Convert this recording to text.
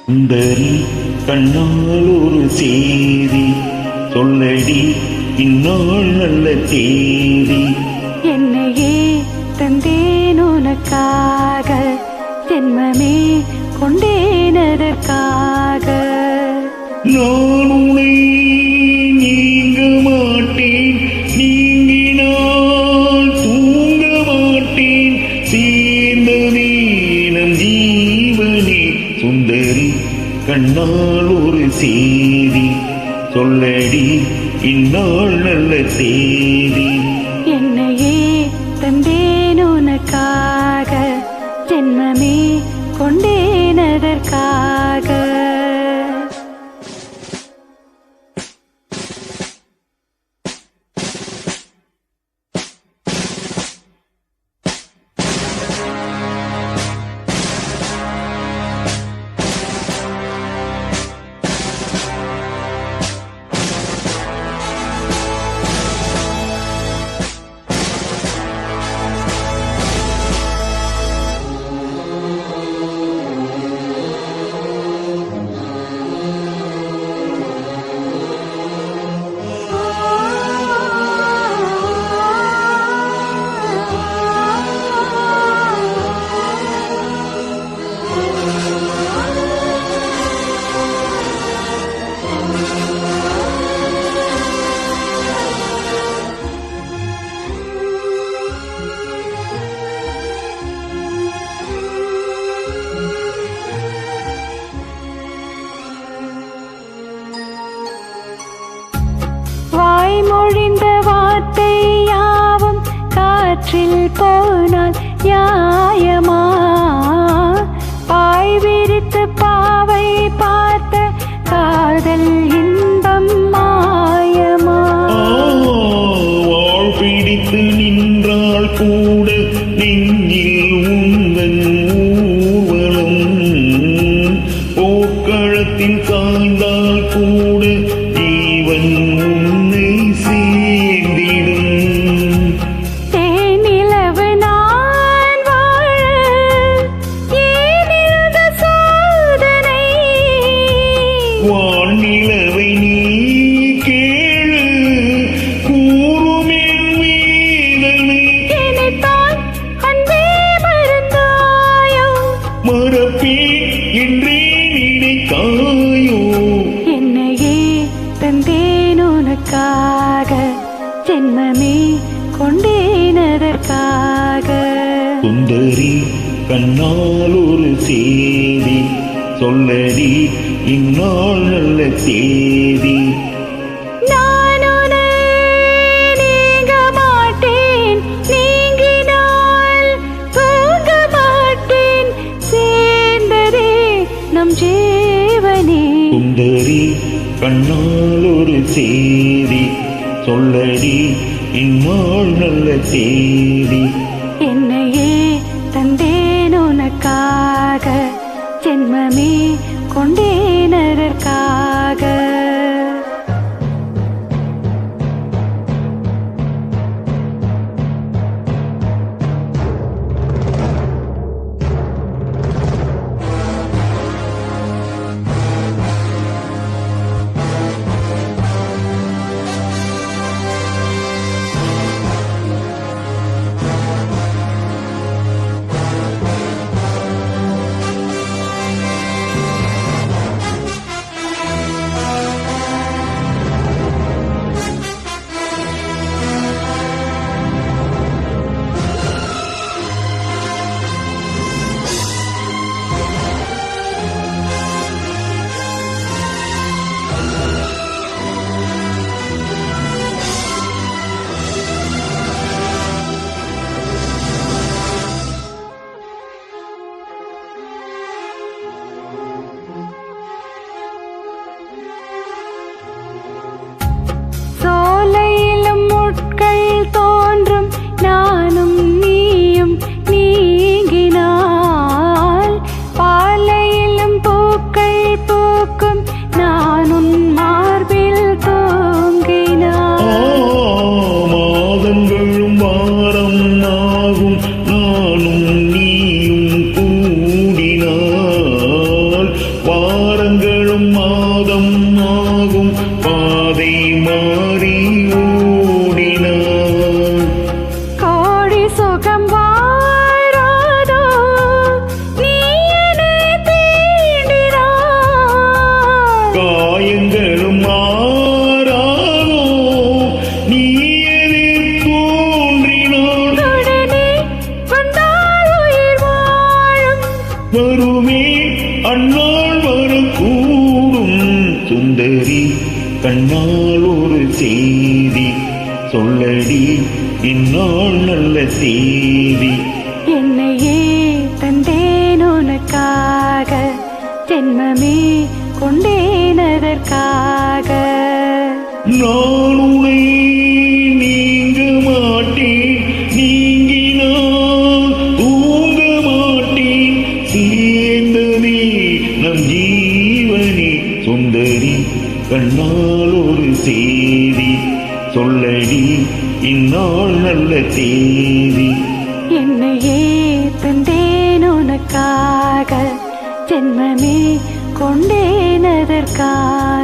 சுந்தரி கண்ணால் ஒரு சேதி சொல்லடி இந்நாள் நல்ல தேதி. என்னையே தந்தேன் உனக்காக, ஜென்மமே கொண்டேனதற்காக. நான் உன்னை நீங்க மாட்டேன், நீங்கினால் தூங்க மாட்டேன், சேர்ந்ததே நம் ஜீவனே. சுந்தரி கண்ணால் ஒரு சேதி சொல்லடி இந்நாள் நல்ல தேதி. என்னையே தந்தேன் உனக்காக, ஜென்மமே கொண்டேனதற்காக. மொழிந்த வார்த்தை யாவும் காற்றில் போனால் நியாயமா? பாய் விரித்து பாவை பார்த்த காதல் இன்பம் மாயமா? வாழ் பிடித்து நின்றால் கூட நெஞ்சில் உந்தன் ஊர்வலம், போர்க்களத்தில் காய்ந்தால் கூட ஜீவன் உன்னை சேர்ந்திடும். தேனிலவு நான் வாழ ஏனிருந்த சோதனை, வானிலவை நீ கேளு கூறும் என் வேதனை. என்னைத்தான் அன்பே மறந்தாயோ, மறப்பேன் என்றே நினைத்தாயோ? என்னையே தந்தேன் உனக்காக, ஜென்மமே கொண்டேனதற்காக. சுந்தரி கண்ணால் ஒரு சேதி சொல்லடி இந்நாள் நல்ல தேதி. நான் உன்னை நீங்க மாட்டேன், நீங்கினால் தூங்க மாட்டேன், சேர்ந்ததே நம் ஜீவனே. சுந்தரி கண்ணால் ஒரு சேதி சொல்லடி இந்நாள் நல்ல தேதி. என்னையே தந்தேன் உனக்காக, ஜென்மமே கொண்டேனதற்காக. வருமே அந்நாள் வரக்கூடும். சுந்தரி கண்ணால் ஒரு செய்தி சொல்லடி இந்நாள் நல்ல செய்தி. என்னையே தந்தேன் உனக்காக, ஜென்மமே கொண்டேன் அதற்காக. நான் உன்னை நீங்க மாட்டேன், நீங்கினால் தூங்க மாட்டேன், சேர்ந்ததே நம் ஜீவனே. சுந்தரி கண்ணால் ஒரு செய்தி சொல்லடி இந்நாள் நல்ல தேதி. என்னையே தந்தேன் உனக்காக, ஜென்மமே கொண்டேன் அதற்காக.